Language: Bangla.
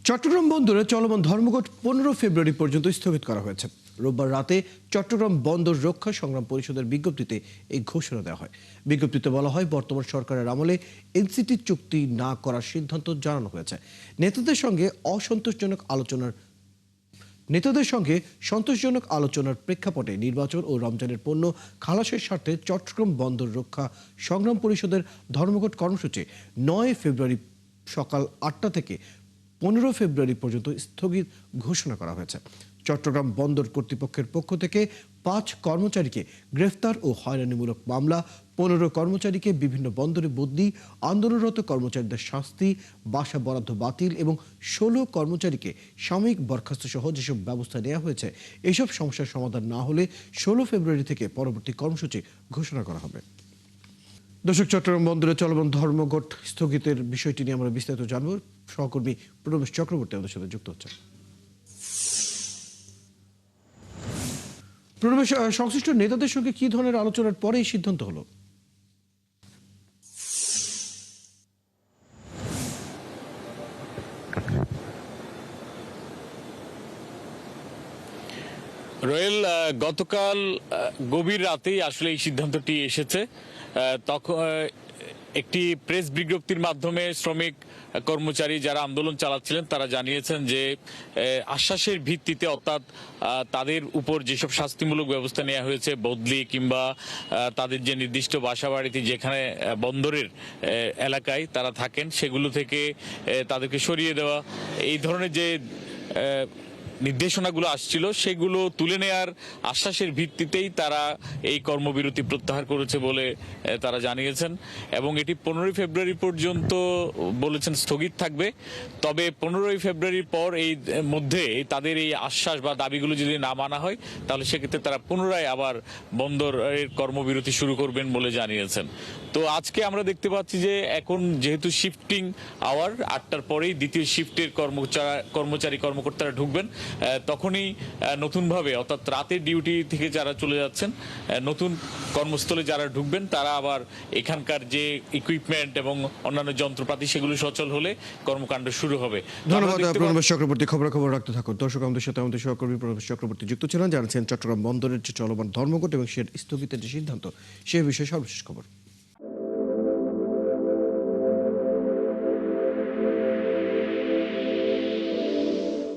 চট্টগ্রাম বন্দরে চলমান ধর্মঘট 15 ফেব্রুয়ারি পর্যন্ত স্থগিত করা হয়েছে। রোববার রাতে চট্টগ্রাম বন্দর রক্ষা সংগ্রাম পরিষদের বিজ্ঞপ্তিতে এই ঘোষণা দেওয়া হয়। বিজ্ঞপ্তিতে বলা হয়, বর্তমান সরকারের আমলে এনসিটি চুক্তি না করার সিদ্ধান্ত জানানো হয়েছে। নেতাদের সঙ্গে সন্তোষজনক আলোচনার প্রেক্ষাপটে নির্বাচন ও রমজানের পণ্য খালাসের স্বার্থে চট্টগ্রাম বন্দর রক্ষা সংগ্রাম পরিষদের ধর্মঘট কর্মসূচি 9 ফেব্রুয়ারি সকাল 8টা থেকে 15 ফেব্রুয়ারি পর্যন্ত স্থগিত ঘোষণা করা হয়েছে। চট্টগ্রাম বন্দর কর্তৃপক্ষের পক্ষ থেকে 5 কর্মচারীকে গ্রেফতার ও হয়রানিমূলক মামলা, 15 কর্মচারীকে বিভিন্ন বন্দরে বদলি, আন্দোলনরত কর্মচারীদের শাস্তি, বাসা বরাদ্দ বাতিল এবং 16 কর্মচারীকে সাময়িক বরখাস্ত সহ যেসব ব্যবস্থা নেওয়া হয়েছে, এইসব সমস্যার সমাধান না হলে 16 ফেব্রুয়ারি থেকে পরবর্তী কর্মসূচি ঘোষণা করা হবে। দর্শক, চট্টগ্রাম বন্দরে চলমান ধর্মঘট স্থগিতের বিষয়টি নিয়ে আমরা বিস্তারিত জানব। সহকর্মী প্রণবেশ চক্রবর্তী আমাদের সাথে যুক্ত হচ্ছেন। প্রণবেশ, সংশ্লিষ্ট নেতাদের সঙ্গে কি ধরনের আলোচনার পরে এই সিদ্ধান্ত হলো? রোয়েল, গতকাল গভীর রাতেই আসলে এই সিদ্ধান্তটি এসেছে। তখন একটি প্রেস বিজ্ঞপ্তির মাধ্যমে শ্রমিক কর্মচারী যারা আন্দোলন চালাচ্ছিলেন তারা জানিয়েছেন যে আশ্বাসের ভিত্তিতে, অর্থাৎ তাদের উপর যেসব শাস্তিমূলক ব্যবস্থা নেওয়া হয়েছে, বদলি কিংবা তাদের যে নির্দিষ্ট বাসা বাড়িতে যেখানে বন্দরের এলাকায় তারা থাকেন সেগুলো থেকে তাদেরকে সরিয়ে দেওয়া, এই ধরনের যে নির্দেশনাগুলো আসছিল সেগুলো তুলে নেয়ার আশ্বাসের ভিত্তিতেই তারা এই কর্মবিরতি প্রত্যাহার করেছে বলে তারা জানিয়েছেন। এবং এটি 15 ফেব্রুয়ারি পর্যন্ত বলেছেন স্থগিত থাকবে। তবে 15 ফেব্রুয়ারির পর এই মধ্যে তাদের এই আশ্বাস বা দাবিগুলো যদি না মানা হয় তাহলে সেক্ষেত্রে তারা পুনরায় আবার বন্দরের কর্মবিরতি শুরু করবেন বলে জানিয়েছেন। তো আজকে আমরা দেখতে পাচ্ছি যে এখন যেহেতু শিফটিং আওয়ার, 8টার পরেই দ্বিতীয় শিফটের কর্মকর্তারা ঢুকবেন, তখনই নতুনভাবে, অর্থাৎ রাতের ডিউটি থেকে যারা চলে যাচ্ছেন, নতুন কর্মস্থলে যারা ঢুকবেন তারা আবার এখানকার যে ইকুইপমেন্ট এবং অন্যান্য যন্ত্রপাতি সেগুলো সচল হলে কর্মকাণ্ড শুরু হবে। ধন্যবাদ প্রণবেশ চক্রবর্তী। খবর রাখতে থাকুন। দর্শক, আমাদের সাথে আমাদের সহকর্মী প্রণবেশ চক্রবর্তী যুক্ত ছিলেন, জানাচ্ছেন চট্টগ্রাম বন্দরের যে চলমান ধর্মঘট এবং সে স্থগিতের যে সিদ্ধান্ত সে বিষয়ে সর্বশেষ খবর।